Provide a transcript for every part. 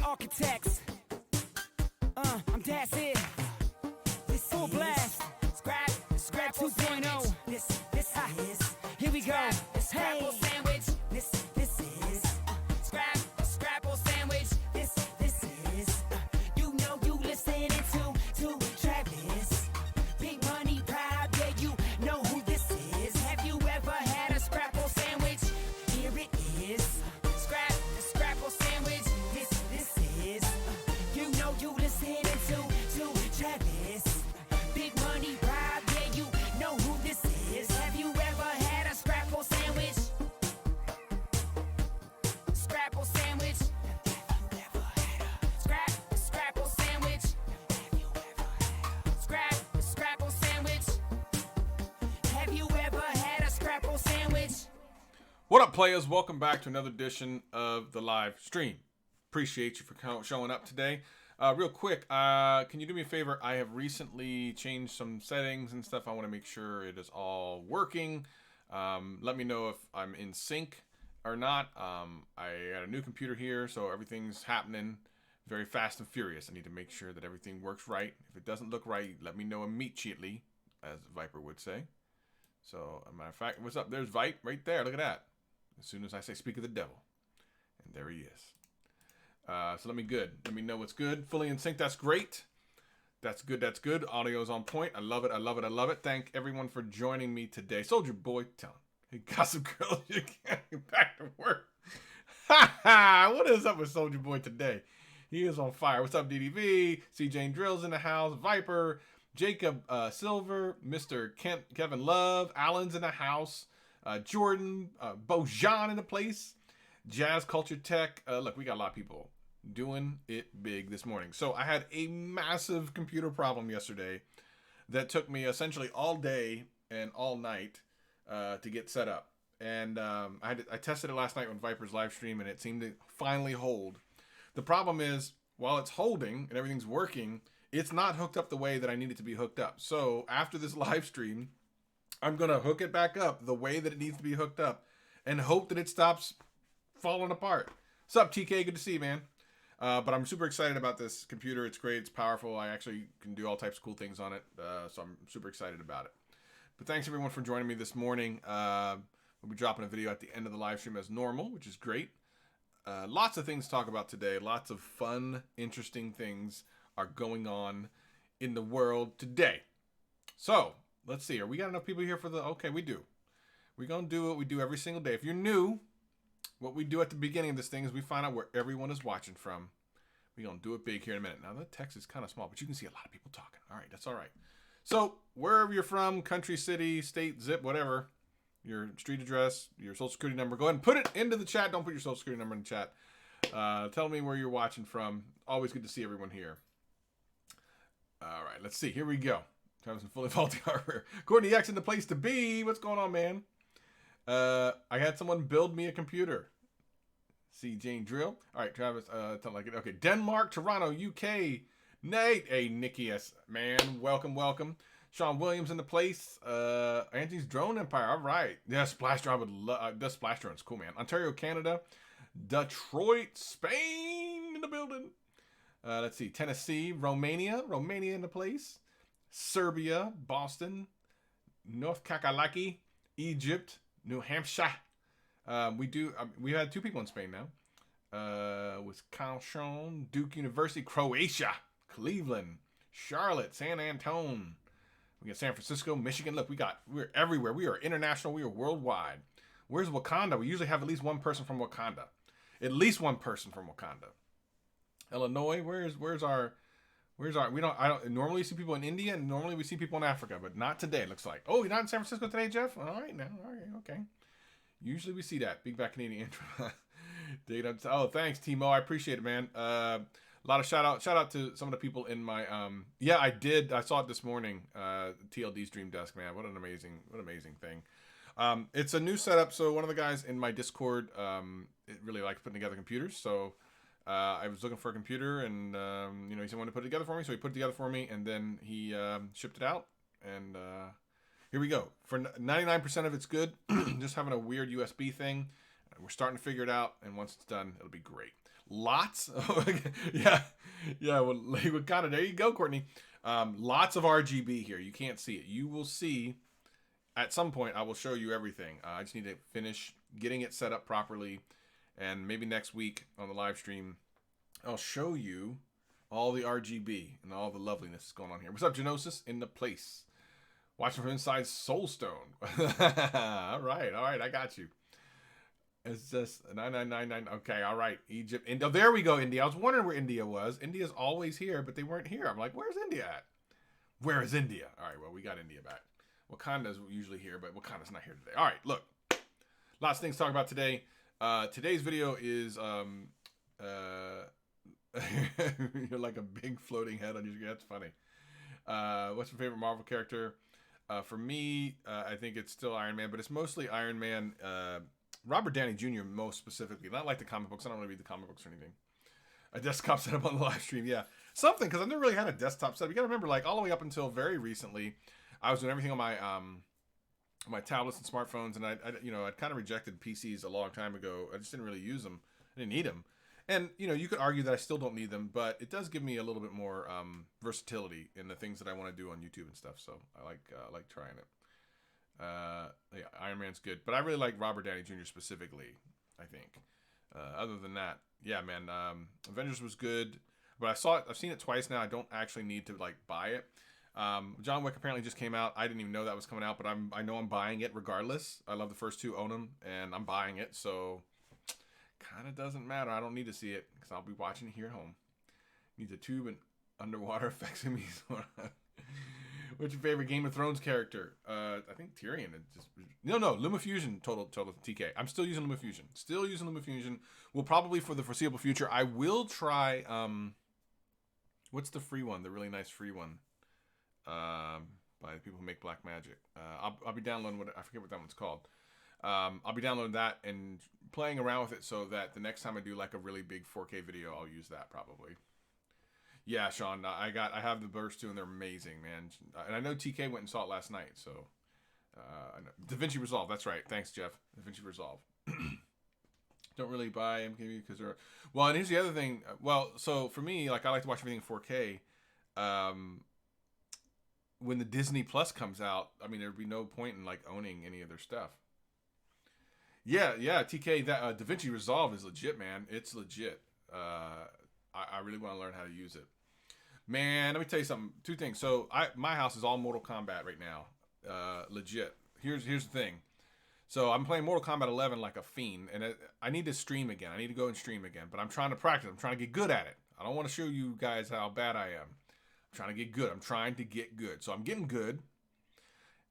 architects. I'm that's it. This full blast. Scrap 2.0. This is. Here we go. Scrapple sandwich. This is. Scrapple sandwich. This is. You know you listening to Travis. Big money pride, yeah, you know who this is. Have you ever had a scrapple sandwich? Here it is. Scrapple sandwich. This is. You know you listening to Travis. Big money pride, yeah, you know who this is. Have you ever had a scrapple sandwich? Scrapple sandwich. Scrapple sandwich. Scrapple sandwich. Have you ever had a scrapple sandwich? What up, players? Welcome back to another edition of the live stream. Appreciate you for showing up today. Real quick, can you do me a favor? I have recently changed some settings and stuff. I want to make sure it is all working. Let me know if I'm in sync or not. I got a new computer here, so everything's happening very fast and furious. I need to make sure that everything works right. If it doesn't look right, let me know immediately, as Viper would say. So, as a matter of fact, what's up? There's Vipe right there. Look at that. As soon as I say speak of the devil. And there he is. So let me know what's good. Fully in sync. That's great. That's good. That's good. Audio's on point. I love it. I love it. I love it. Thank everyone for joining me today. Soldier Boy, tell him. Hey, Gossip Girl, you can't get back to work. Ha ha! What is up with Soldier Boy today? He is on fire. What's up, DDV? C. Jane Drills in the house. Viper, Jacob Silver, Mr. Kevin Love, Allen's in the house. Jordan, Bojan in the place. Jazz Culture Tech. Look, we got a lot of people doing it big this morning. So I had a massive computer problem yesterday that took me essentially all day and all night to get set up. And I tested it last night on Viper's live stream, and it seemed to finally hold. The problem is, while it's holding and everything's working, it's not hooked up the way that I need it to be hooked up. So after this live stream, I'm going to hook it back up the way that it needs to be hooked up and hope that it stops falling apart. What's up, TK? Good to see you, man. But I'm super excited about this computer. It's great. It's powerful. I actually can do all types of cool things on it. So I'm super excited about it. But thanks, everyone, for joining me this morning. We'll be dropping a video at the end of the live stream as normal, which is great. Lots of things to talk about today. Lots of fun, interesting things are going on in the world today. So let's see. We got enough people here for the... Okay, we do. We're going to do what we do every single day. If you're new... What we do at the beginning of this thing is we find out where everyone is watching from. We're going to do it big here in a minute. Now, the text is kind of small, but you can see a lot of people talking. All right, that's all right. So, wherever you're from, country, city, state, zip, whatever, your street address, your social security number, go ahead and put it into the chat. Don't put your social security number in the chat. Tell me where you're watching from. Always good to see everyone here. All right, let's see. Here we go. Having some fully faulty hardware. Courtney X in the place to be. What's going on, man? I had someone build me a computer. See Jane Drill. All right, Travis. Tell like it. Okay, Denmark, Toronto, UK. Nate, hey Nikki S. Man, welcome. Sean Williams in the place. Anthony's Drone Empire. All right. Yeah, Splash Drone would love. The Splash Drone's cool, man. Ontario, Canada. Detroit, Spain in the building. Let's see. Tennessee, Romania in the place. Serbia, Boston, North Kakalaki, Egypt. New Hampshire. We had two people in Spain now. Wisconsin, Duke University, Croatia, Cleveland, Charlotte, San Antone. We got San Francisco, Michigan. Look, we're everywhere. We are international. We are worldwide. Where's Wakanda? We usually have at least one person from Wakanda. Illinois, I don't normally see people in India, and normally we see people in Africa, but not today, it looks like. Oh, you're not in San Francisco today, Jeff? All right, okay. Usually we see that. Big Back Canadian intro. Oh, thanks, Timo. I appreciate it, man. A lot of shout out to some of the people in my yeah, I did. I saw it this morning. TLD's Dream Desk, man. What an amazing thing. It's a new setup, so one of the guys in my Discord it really likes putting together computers, so I was looking for a computer, and he said, "Want to put it together for me?" So he put it together for me, and then he shipped it out. And here we go. For 99% of it's good. Just having a weird USB thing. We're starting to figure it out, and once it's done, it'll be great. Lots. Yeah. Yeah. Well, kind of, there you go, Courtney. Lots of RGB here. You can't see it. You will see at some point. I will show you everything. I just need to finish getting it set up properly. And maybe next week on the live stream, I'll show you all the RGB and all the loveliness that's going on here. What's up, Genosis? In the place. Watching from inside Soulstone. All right. I got you. It's just 9999. Okay, all right. Egypt. Oh, there we go, India. I was wondering where India was. India's always here, but they weren't here. I'm like, where's India at? Where is India? All right, well, we got India back. Wakanda's usually here, but Wakanda's not here today. All right, look. Lots of things to talk about today. Today's video is you're like a big floating head on your. That's funny. What's your favorite Marvel character? For me, I think it's still Iron Man, but it's mostly Iron Man. Robert Downey Jr. most specifically. Not like the comic books. I don't really read the comic books or anything. A desktop setup on the live stream, yeah, something, because I've never really had a desktop setup. You gotta remember, like all the way up until very recently, I was doing everything on my tablets and smartphones, and I'd kind of rejected PCs a long time ago. I just didn't really use them. I didn't need them. And, you could argue that I still don't need them, but it does give me a little bit more versatility in the things that I want to do on YouTube and stuff. So I like trying it. Yeah, Iron Man's good, but I really like Robert Downey Jr. specifically, I think. Other than that, yeah, man, Avengers was good, but I've seen it twice now. I don't actually need to buy it. John Wick apparently just came out. I didn't even know that was coming out, but I know I'm buying it regardless. I love the first two, own them, and I'm buying it, so kind of doesn't matter. I don't need to see it because I'll be watching it here at home. Need the tube and underwater effects in me. What's your favorite Game of Thrones character? I think Tyrion. No, LumaFusion. Total TK. I'm still using LumaFusion. Will probably for the foreseeable future. I will try. What's the free one? The really nice free one. By the people who make Black Magic. I'll be downloading I forget what that one's called. I'll be downloading that and playing around with it so that the next time I do a really big 4K video, I'll use that probably. Yeah, Sean, I have the Burst 2 and they're amazing, man. And I know TK went and saw it last night, so DaVinci Resolve, that's right. Thanks, Jeff. DaVinci Resolve. Don't really buy MKV because they're well. And here's the other thing. Well, so for me, I like to watch everything in 4K. When the Disney Plus comes out, I mean, there'd be no point in owning any of their stuff. Yeah, TK. That DaVinci Resolve is legit, man. It's legit. I really want to learn how to use it. Man, let me tell you something. Two things. So my house is all Mortal Kombat right now. Legit. Here's the thing. So I'm playing Mortal Kombat 11 like a fiend, and I need to stream again. I need to go and stream again, but I'm trying to practice. I'm trying to get good at it. I don't want to show you guys how bad I am. I'm trying to get good. So I'm getting good.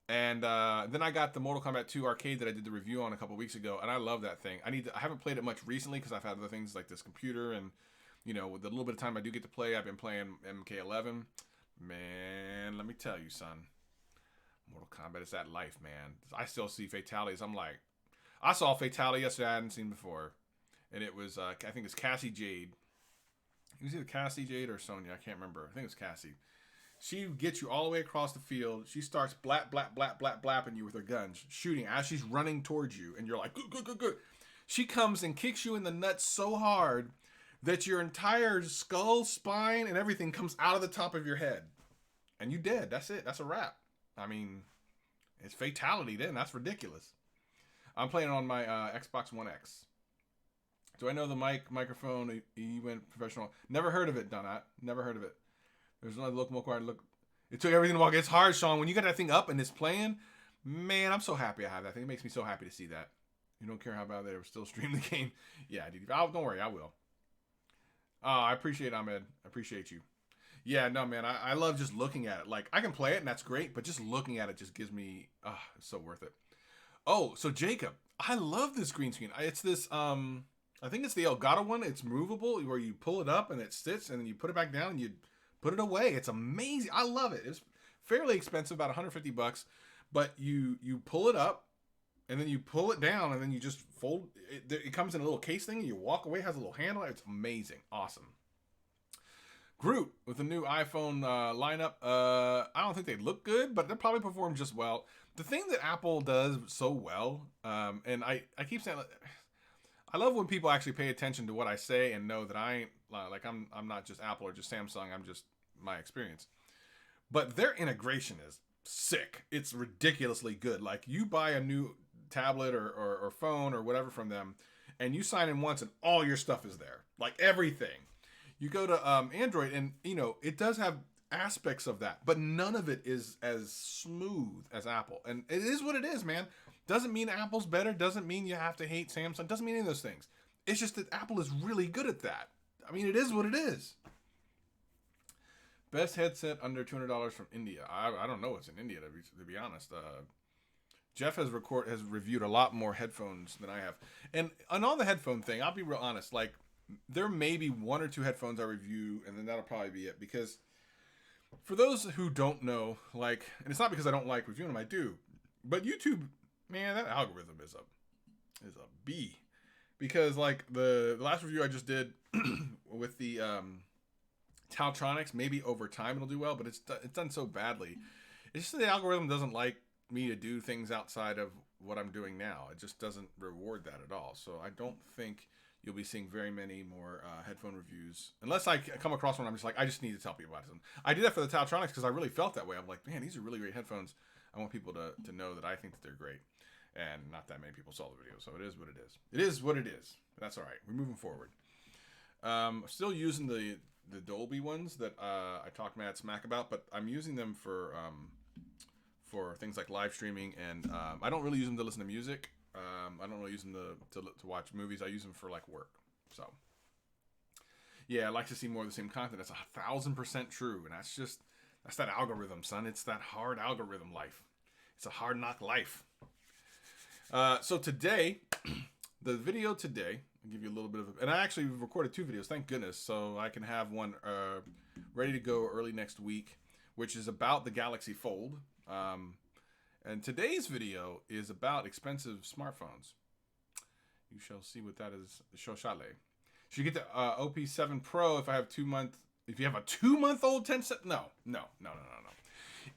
And then I got the Mortal Kombat 2 arcade that I did the review on a couple weeks ago, and I love that thing. I haven't played it much recently because I've had other things like this computer and with the little bit of time I do get to play, I've been playing MK11. Man, let me tell you, son. Mortal Kombat is that life, man. I still see fatalities. I saw a fatality yesterday I hadn't seen before. And it was, I think it's Cassie Jade. It was either Cassie Jade or Sonya. I can't remember. I think it was Cassie. She gets you all the way across the field. She starts blapping you with her guns, shooting as she's running towards you. And you're like, good. She comes and kicks you in the nuts so hard that your entire skull, spine, and everything comes out of the top of your head. And you dead. That's it. That's a wrap. I mean, it's fatality then. That's ridiculous. I'm playing on my Xbox One X. Do I know the microphone? He went professional. Never heard of it, Donat. Never heard of it. There's another look more quiet. Look. It took everything to walk. It's hard, Sean. When you got that thing up and it's playing, man, I'm so happy I have that thing. It makes me so happy to see that. You don't care how bad they were still stream the game. Yeah, dude. Don't worry. I will. I appreciate Ahmed. I appreciate you. Yeah, no, man. I love just looking at it. I can play it, and that's great, but just looking at it just gives me... it's so worth it. Oh, so Jacob. I love this green screen. It's this... I think it's the Elgato one. It's movable, where you pull it up, and it sits, and then you put it back down, and you put it away. It's amazing. I love it. It's fairly expensive, about $150, but you pull it up, and then you pull it down, and then you just fold it. It comes in a little case thing, and you walk away. It has a little handle. It's amazing. Awesome. Groot with the new iPhone lineup. I don't think they look good, but they'll probably perform just well. The thing that Apple does so well, and I keep saying, I love when people actually pay attention to what I say and know that I ain't like I'm not just Apple or just Samsung. I'm just my experience. But their integration is sick. It's ridiculously good. Like you buy a new tablet or phone or whatever from them, and you sign in once, and all your stuff is there, like everything. You go to Android, and it does have aspects of that, but none of it is as smooth as Apple. And it is what it is, man. Doesn't mean Apple's better. Doesn't mean you have to hate Samsung. Doesn't mean any of those things. It's just that Apple is really good at that. I mean, it is what it is. Best headset under $200 from India. I don't know what's in India, to be honest. Jeff has reviewed a lot more headphones than I have. And on all the headphone thing, I'll be real honest. Like, there may be one or two headphones I review, and then that'll probably be it. Because for those who don't know, like, and it's not because I don't like reviewing them, I do. But YouTube, man, that algorithm is a B. Because, like, the last review I just did with the Taltronics, maybe over time it'll do well, but it's done so badly. It's just the algorithm doesn't like me to do things outside of what I'm doing now. It just doesn't reward that at all. So I don't think you'll be seeing very many more headphone reviews unless I come across one. I'm just like, I just need to tell people about it. I did that for the Taltronics because I really felt that way. I'm like, man, these are really great headphones. I want people to know that I think that they're great, and not that many people saw the video. So it is what it is. It is what it is. That's all right. We're moving forward. Still using the Dolby ones that I talked mad smack about, but I'm using them for things like live streaming, and I don't really use them to listen to music. I don't really use them to watch movies. I use them for like work. So yeah, I like to see more of the same content. That's 1,000% true, and that's that algorithm, son. It's that hard algorithm life. It's a hard knock life. So today, the video today, I'll give you a little bit of, and I actually recorded 2 videos, thank goodness, so I can have one ready to go early next week, which is about the Galaxy Fold. And today's video is about expensive smartphones. You shall see what that is. Shoshale. Should you get the OP7 Pro if you have a 2-month-old 10 set? No.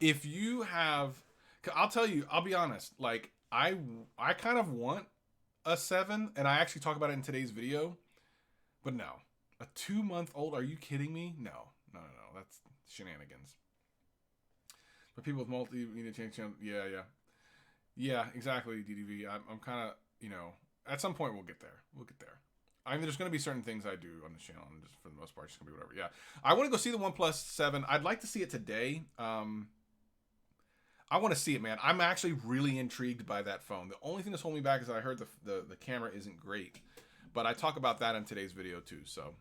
If you have, I'll tell you, I'll be honest, like I kind of want a 7, and I actually talk about it in today's video, but no. A 2-month-old, are you kidding me? No, that's shenanigans. But people with multimedia change channel, yeah, exactly, DDV. I'm kind of, at some point we'll get there. I mean, there's going to be certain things I do on this channel, and just for the most part, it's just going to be whatever. Yeah, I want to go see the OnePlus 7. I'd like to see it today. I want to see it, man. I'm actually really intrigued by that phone. The only thing that's holding me back is I heard the camera isn't great. But I talk about that in today's video, too. So,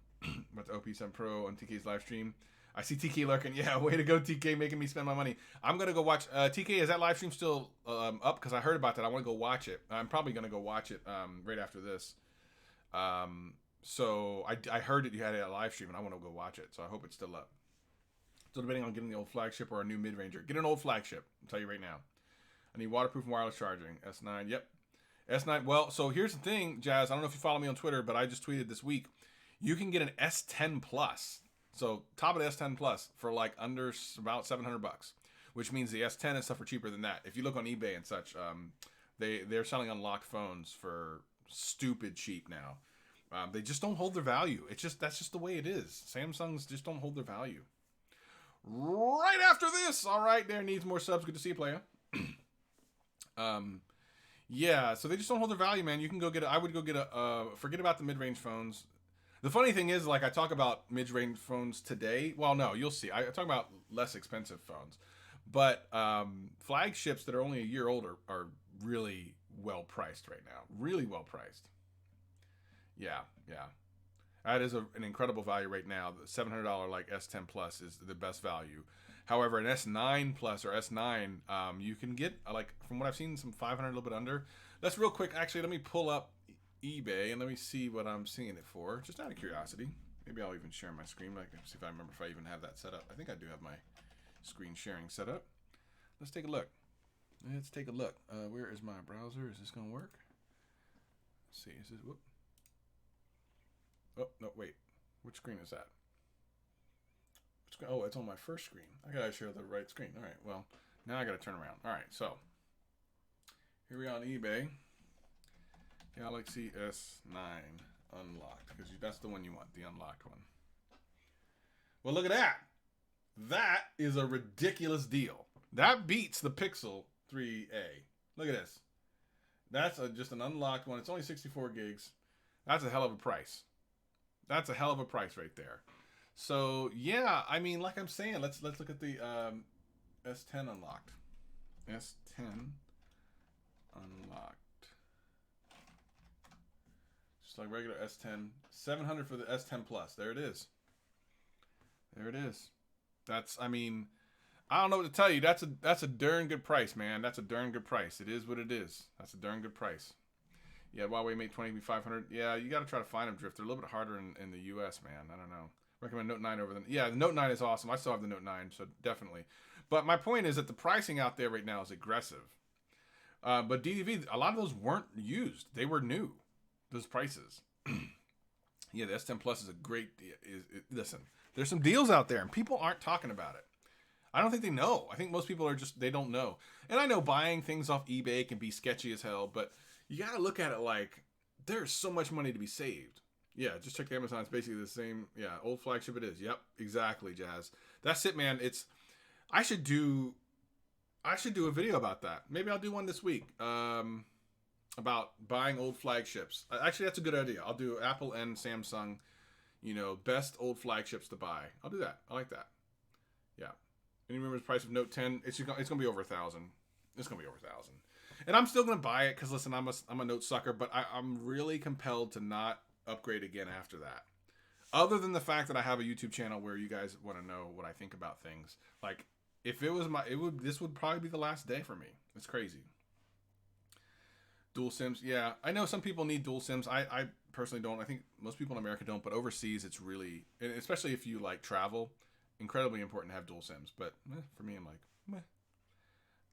with the OP7 Pro on TK's live stream. I see TK lurking. Yeah, way to go, TK, making me spend my money. I'm going to go watch. TK, is that live stream still up? Because I heard about that. I want to go watch it. I'm probably going to go watch it right after this. So I heard that you had a live stream, and I want to go watch it. So I hope it's still up. Still debating on getting the old flagship or a new mid-ranger. Get an old flagship. I'll tell you right now. I need waterproof and wireless charging. S9, yep. S9, well, so here's the thing, Jazz. I don't know if you follow me on Twitter, but I just tweeted this week. You can get an S10 Plus. So top of the S10 Plus for like under about $700, which means the S10 and stuff are cheaper than that. If you look on eBay and such, they're selling unlocked phones for stupid cheap now. They just don't hold their value. That's just the way it is. Samsungs just don't hold their value. Right after this, all right, there needs more subs. Good to see you, player. Yeah, so they just don't hold their value, man. You can go get I would go get forget about the mid-range phones. The funny thing is, like, I talk about mid-range phones today. Well, no, you'll see. I talk about less expensive phones. But flagships that are only a year old are really well-priced right now. Really well-priced. Yeah. That is an incredible value right now. The $700 like S10 Plus is the best value. However, an S9 Plus or S9, you can get, like, from what I've seen, some $500, a little bit under. Let's real quick, actually, let me pull up eBay and let me see what I'm seeing it for, just out of curiosity. Maybe I'll even share my screen. Like, see if I remember if I even have that set up. I think I do have my screen sharing set up. Let's take a look. Where is my browser? Is this gonna work? Let's see. Is this whoop? Oh no, wait. Which screen is that? Oh, it's on my first screen. I gotta share the right screen. All right. Well, now I gotta turn around. All right. So here we are on eBay. Galaxy S9 unlocked, because that's the one you want, the unlocked one. Well, look at that. That is a ridiculous deal. That beats the Pixel 3a. Look at this. That's just an unlocked one. It's only 64 gigs. That's a hell of a price. That's a hell of a price right there. So yeah, I mean, like I'm saying, let's look at the S10 unlocked. S10 unlocked. Just like regular S10. 700 for the S10 Plus. There it is. There it is. That's, I mean, I don't know what to tell you. That's a darn good price, man. That's a darn good price. It is what it is. That's a darn good price. Yeah, Huawei Mate 20 500. Yeah, you got to try to find them, Drift. They're a little bit harder in the U.S., man. I don't know. Recommend Note 9 over them. Yeah, the Note 9 is awesome. I still have the Note 9, so definitely. But my point is that the pricing out there right now is aggressive. But DDV, a lot of those weren't used. They were new, those prices. Yeah, the S10 Plus is a great... Listen, there's some deals out there, and people aren't talking about it. I don't think they know. I think most people are just... They don't know. And I know buying things off eBay can be sketchy as hell, but you got to look at it like there's so much money to be saved. Yeah, just check the Amazon. It's basically the same. Yeah, old flagship it is. Yep, exactly, Jazz. That's it, man. I should do a video about that. Maybe I'll do one this week. About buying old flagships. Actually, that's a good idea. I'll do Apple and Samsung, best old flagships to buy. I'll do that. I like that. Yeah. And you remember the price of Note 10? It's going to be over $1,000. It's going to be over $1,000. And I'm still going to buy it because, listen, I'm a Note sucker, but I'm really compelled to not upgrade again after that. Other than the fact that I have a YouTube channel where you guys want to know what I think about things. Like, if it was this would probably be the last day for me. It's crazy. Dual SIMs, yeah. I know some people need dual SIMs. I personally don't. I think most people in America don't, but overseas it's really, and especially if you like travel, incredibly important to have dual SIMs. But for me, I'm like, meh.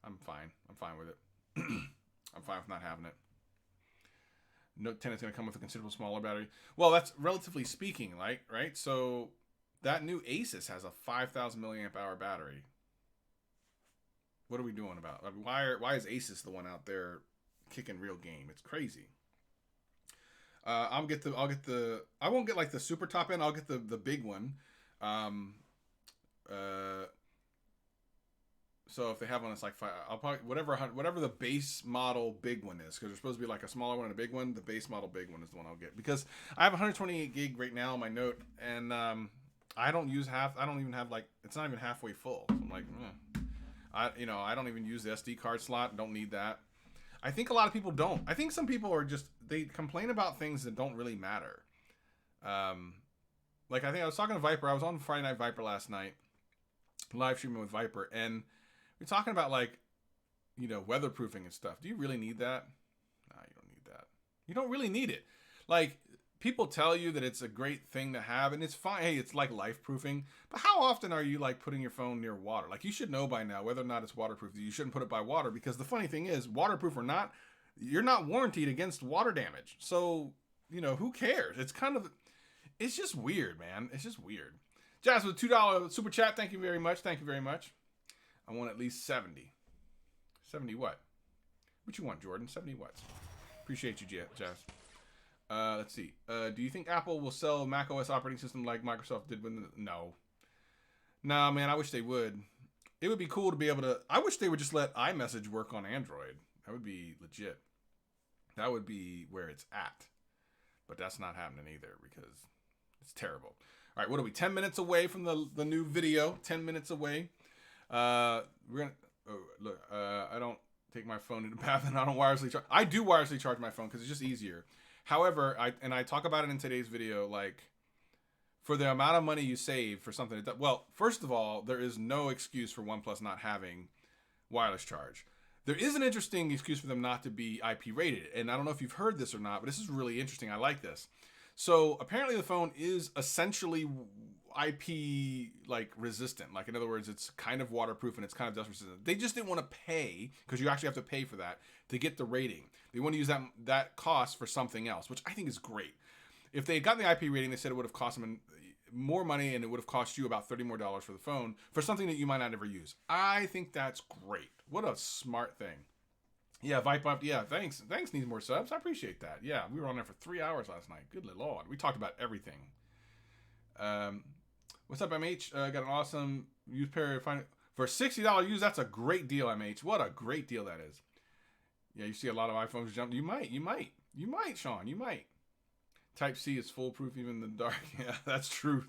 I'm fine. I'm fine with it. I'm fine with not having it. Note 10 is going to come with a considerable smaller battery. Well, that's relatively speaking, right? So that new Asus has a 5,000 milliamp hour battery. What are we doing about? Why is Asus the one out there kicking real game? It's crazy. I won't get like the super top end. I'll get the big one. So if they have one, it's like I'll probably whatever the base model big one is, because there's supposed to be like a smaller one and a big one. The base model big one is the one I'll get, because I have 128 gig right now on my Note, and I don't even have like, it's not even halfway full. So I'm like, I don't even use the SD card slot. Don't need that. I think a lot of people don't. I think some people are they complain about things that don't really matter. Like I think I was talking to Viper. I was on Friday Night Viper last night, live streaming with Viper, and we're talking about like, weatherproofing and stuff. Do you really need that? Nah, you don't need that. You don't really need it. Like, people tell you that it's a great thing to have, and it's fine. Hey, it's like life proofing. But how often are you like putting your phone near water? Like, you should know by now whether or not it's waterproof. You shouldn't put it by water, because the funny thing is, waterproof or not, you're not warranted against water damage. So, who cares? It's just weird, man. It's just weird. Jazz with $2 super chat. Thank you very much. Thank you very much. I want at least 70. 70 what? What you want, Jordan? 70 watts. Appreciate you, Jazz. Let's see. Do you think Apple will sell Mac OS operating system like Microsoft did with No. Nah, man, I wish they would. It would be cool to be able to... I wish they would just let iMessage work on Android. That would be legit. That would be where it's at. But that's not happening either, because it's terrible. All right, what are we? 10 minutes away from the new video. 10 minutes away. We're gonna look. I don't take my phone to the bath, and I don't wirelessly charge. I do wirelessly charge my phone because it's just easier. However, I talk about it in today's video, like, for the amount of money you save for something. Well, first of all, there is no excuse for OnePlus not having wireless charge. There is an interesting excuse for them not to be IP rated, and I don't know if you've heard this or not, but this is really interesting. I like this. So apparently the phone is essentially IP like resistant. Like, in other words, it's kind of waterproof and it's kind of dust resistant. They just didn't want to pay, because you actually have to pay for that to get the rating. They want to use that cost for something else, which I think is great. If they had gotten the IP rating, they said it would have cost them more money, and it would have cost you about $30 more for the phone for something that you might not ever use. I think that's great. What a smart thing. Yeah, Vipe Up. Yeah, thanks. Thanks needs more subs. I appreciate that. Yeah, we were on there for 3 hours last night. Good lord. We talked about everything. What's up, MH? Got an awesome used pair of for $60 use. That's a great deal, MH. What a great deal that is. Yeah, you see a lot of iPhones jump. You might, Sean. You might. Type C is foolproof even in the dark. Yeah, that's true.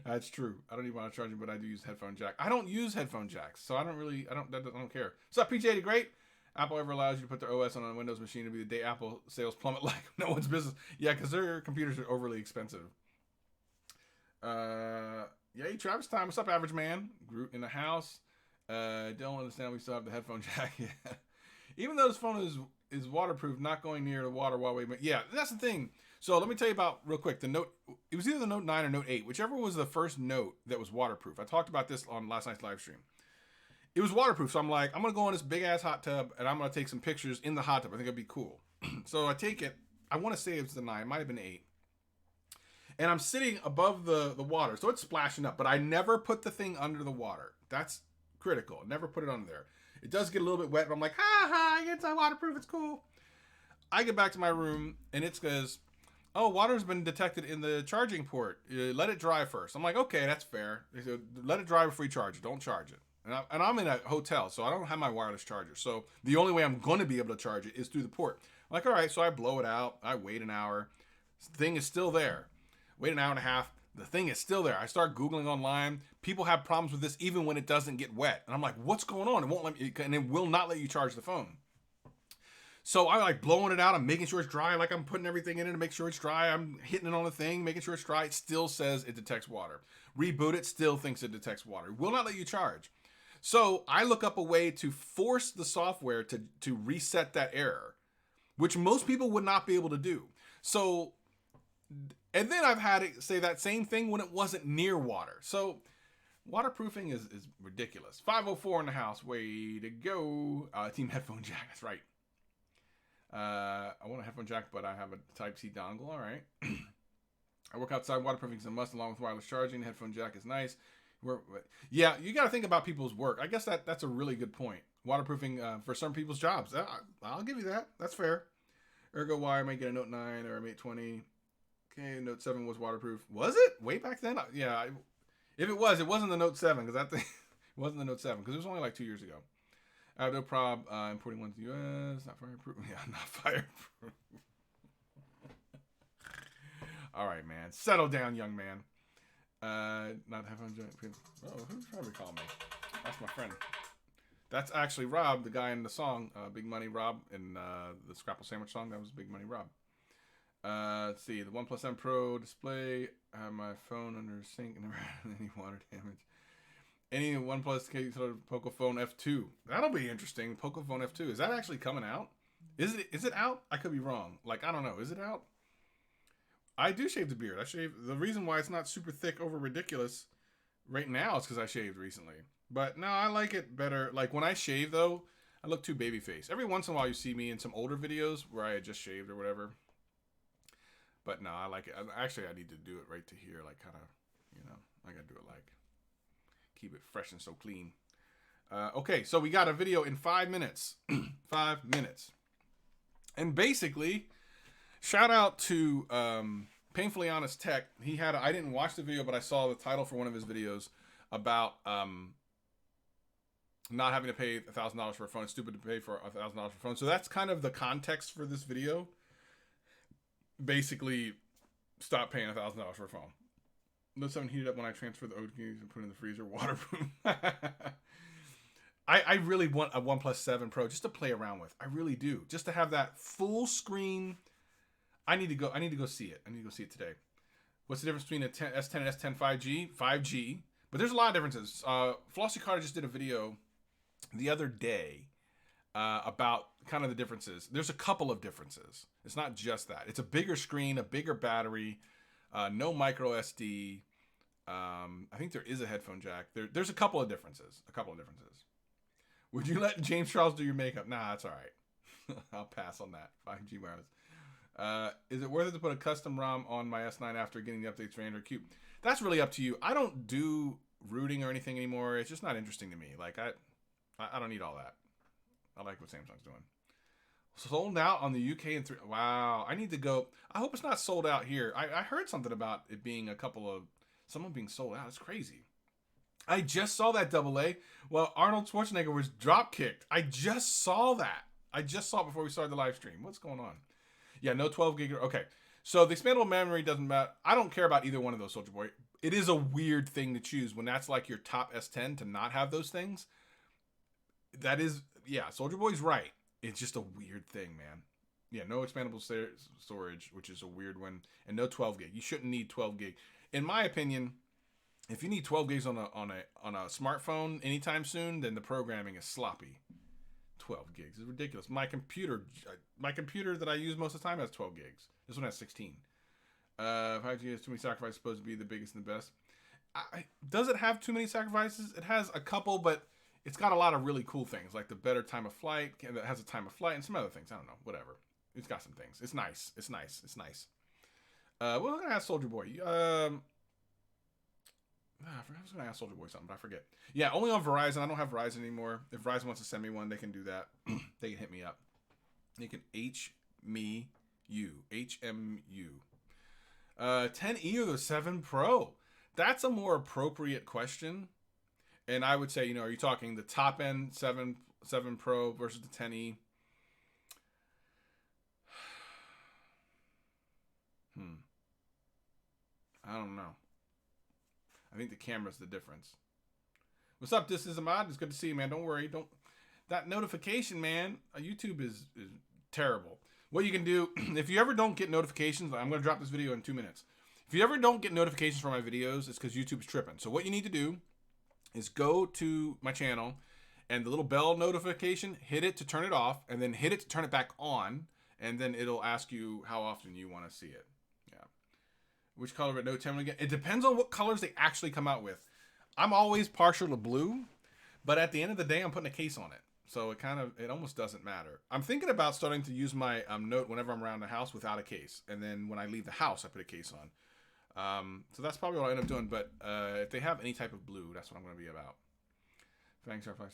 That's true. I don't even want to charge it, but I do use headphone jack. I don't use headphone jacks, so I don't care. What's up, PJ the Great? Apple ever allows you to put their OS on a Windows machine to be the day Apple sales plummet like no one's business. Yeah, because their computers are overly expensive. Yeah, Travis time. What's up, average man? Groot in the house. Don't understand we still have the headphone jack. Yeah. Even though this phone is waterproof, not going near the water while we. Yeah, that's the thing. So let me tell you about real quick the Note. It was either the Note 9 or Note 8, whichever was the first Note that was waterproof. I talked about this on last night's live stream. It was waterproof, so I'm like, I'm gonna go in this big ass hot tub and I'm gonna take some pictures in the hot tub. I think it'd be cool. So I take it. I want to say it was the 9, it might have been 8. And I'm sitting above the water, so it's splashing up. But I never put the thing under the water. That's critical. Never put it under there. It does get a little bit wet, but I'm like, it's waterproof. It's cool. I get back to my room, and it says, oh, water's been detected in the charging port. Let it dry first. I'm like, okay, that's fair. They said, let it dry before you charge it. Don't charge it. And I'm in a hotel, so I don't have my wireless charger. So the only way I'm going to be able to charge it is through the port. I'm like, all right, so I blow it out. I wait an hour. The thing is still there. Wait an hour and a half. The thing is still there. I start Googling online. People have problems with this even when it doesn't get wet. And I'm like, what's going on? It won't let me, and it will not let you charge the phone. So I like blowing it out. I'm making sure it's dry. Like I'm putting everything in it to make sure it's dry. I'm hitting it on the thing, making sure it's dry. It still says it detects water. Reboot it, still thinks it detects water. It will not let you charge. So I look up a way to force the software to reset that error, which most people would not be able to do. So, and then I've had it say that same thing when it wasn't near water. So waterproofing is ridiculous. 504 in the house. Way to go. Team headphone jack. That's right. I want a headphone jack, but I have a Type-C dongle. All right. I work outside. Waterproofing is a must along with wireless charging. Headphone jack is nice. Yeah, you got to think about people's work. I guess that's a really good point. Waterproofing for some people's jobs. I'll give you that. That's fair. Ergo Y, I might get a Note 9 or a Mate 20. Okay, Note 7 was waterproof. Was it? Way back then? Yeah. If it wasn't the Note 7, because that thing it wasn't the Note 7, because it was only like 2 years ago. I have no problem importing one to the U.S. Not fireproof. Yeah, not fireproof. All right, man. Settle down, young man. Not have people. Oh, who's trying to call me? That's my friend. That's actually Rob, the guy in the song, Big Money Rob, in the Scrapple Sandwich song. That was Big Money Rob. Let's see, the OnePlus 7 Pro display. I have my phone under a sink and never had any water damage. Any OnePlus case Pocophone F2. That'll be interesting. Pocophone F2. Is that actually coming out? Is it out? I could be wrong. Like, I don't know. Is it out? I do shave the beard. The reason why it's not super thick over ridiculous right now is because I shaved recently. But no, I like it better. Like when I shave though, I look too babyface. Every once in a while you see me in some older videos where I had just shaved or whatever. But no, I like it. Actually, I need to do it right to here. Like kind of, I got to do it like, keep it fresh and so clean. Okay, so we got a video in 5 minutes. 5 minutes. And basically, shout out to Painfully Honest Tech. I didn't watch the video, but I saw the title for one of his videos about not having to pay $1,000 for a phone. It's stupid to pay for $1,000 for a phone. So that's kind of the context for this video. Basically, stop paying $1,000 for a phone. Note 7 heated up when I transfer the OTPs and put it in the freezer. Waterproof. I really want a OnePlus 7 Pro just to play around with. I really do. Just to have that full screen. I need to go see it. I need to go see it today. What's the difference between a S10 and S10 5G? 5G. But there's a lot of differences. Flossie Carter just did a video the other day about kind of the differences. There's a couple of differences. It's not just that. It's a bigger screen, a bigger battery, no micro SD. I think there is a headphone jack. There's a couple of differences. Would you let James Charles do your makeup? Nah, that's all right. I'll pass on that. 5G wireless. Is it worth it to put a custom ROM on my S9 after getting the updates for Android Q? That's really up to you. I don't do rooting or anything anymore. It's just not interesting to me. Like I don't need all that. I like what Samsung's doing. Sold out on the UK and three. Wow, I need to go. I hope it's not sold out here. I heard something about it being someone being sold out. It's crazy. I just saw that double A. Well, Arnold Schwarzenegger was drop kicked. I just saw that. I just saw it before we started the live stream. What's going on? Yeah, no 12 gig. Okay, so the expandable memory doesn't matter. I don't care about either one of those, Soldier Boy. It is a weird thing to choose when that's like your top S10 to not have those things. That is, yeah, Soldier Boy's right. It's just a weird thing, man. Yeah, no expandable storage, which is a weird one, and no 12 gig. You shouldn't need 12 gig. In my opinion, if you need 12 gigs on a smartphone anytime soon, then the programming is sloppy. 12 gigs is ridiculous. My computer that I use most of the time has 12 gigs. This one has 16. 5G has too many sacrifices. Supposed to be the biggest and the best. Does it have too many sacrifices? It has a couple, but it's got a lot of really cool things, like the better time of flight. That has a time of flight and some other things. I don't know. Whatever. It's got some things. It's nice. It's nice. It's nice. Well, I'm gonna ask Soldier Boy. I was going to ask Soldier Boy something, but I forget. Yeah, only on Verizon. I don't have Verizon anymore. If Verizon wants to send me one, they can do that. They can hit me up. They can HMU. 10E or the 7 Pro? That's a more appropriate question. And I would say, are you talking the top end 7 Pro versus the 10E? I don't know. I think the camera's the difference. What's up? This is Ahmad. It's good to see you, man. Don't worry. That notification, man. YouTube is terrible. What you can do, if you ever don't get notifications, I'm going to drop this video in 2 minutes. If you ever don't get notifications for my videos, it's because YouTube's tripping. So what you need to do is go to my channel and the little bell notification, hit it to turn it off, and then hit it to turn it back on, and then it'll ask you how often you want to see it. Which color of Note 10 again? It depends on what colors they actually come out with. I'm always partial to blue, but at the end of the day, I'm putting a case on it. So it almost doesn't matter. I'm thinking about starting to use my Note whenever I'm around the house without a case. And then when I leave the house, I put a case on. So that's probably what I end up doing. But if they have any type of blue, that's what I'm going to be about. Thanks, our 5G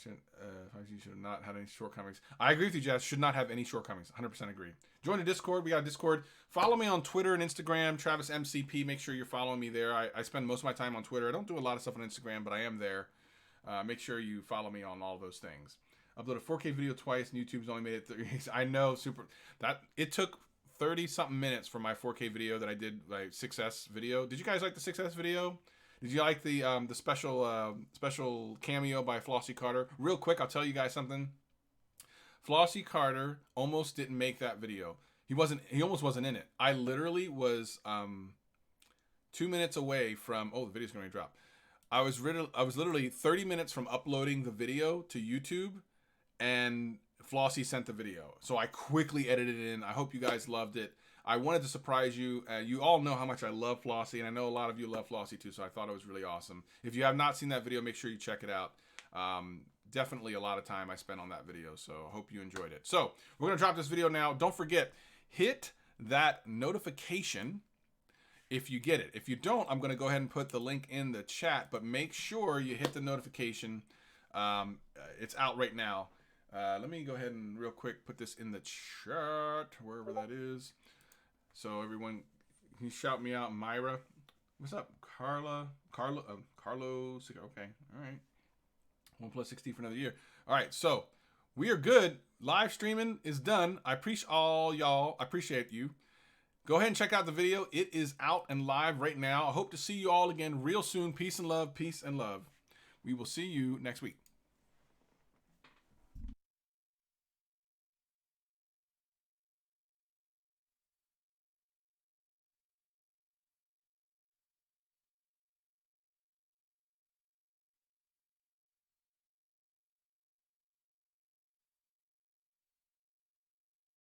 should have not had any shortcomings. I agree with you, Jazz. Should not have any shortcomings. 100% agree. Join the Discord. We got a Discord. Follow me on Twitter and Instagram, Travis MCP. Make sure you're following me there. I spend most of my time on Twitter. I don't do a lot of stuff on Instagram, but I am there. Make sure you follow me on all those things. Upload a 4K video twice, and YouTube's only made it 30. I know, it took 30-something minutes for my 4K video that I did, like 6S video. Did you guys like the 6S video? Did you like the special cameo by Flossie Carter? Real quick, I'll tell you guys something. Flossie Carter almost didn't make that video. He almost wasn't in it. I literally was 2 minutes away from. Oh, the video's going to drop. I was literally 30 minutes from uploading the video to YouTube, and Flossie sent the video. So I quickly edited it in. I hope you guys loved it. I wanted to surprise you. You all know how much I love Flossie, and I know a lot of you love Flossie too, so I thought it was really awesome. If you have not seen that video, make sure you check it out. Definitely a lot of time I spent on that video, so I hope you enjoyed it. So we're going to drop this video now. Don't forget, hit that notification if you get it. If you don't, I'm going to go ahead and put the link in the chat, but make sure you hit the notification. It's out right now. Let me go ahead and real quick put this in the chat, wherever that is. So everyone, can you shout me out? Myra, what's up? Carlos. Okay, all right. OnePlus 6T for another year. All right, so we are good. Live streaming is done. I appreciate all y'all. I appreciate you. Go ahead and check out the video. It is out and live right now. I hope to see you all again real soon. Peace and love. Peace and love. We will see you next week.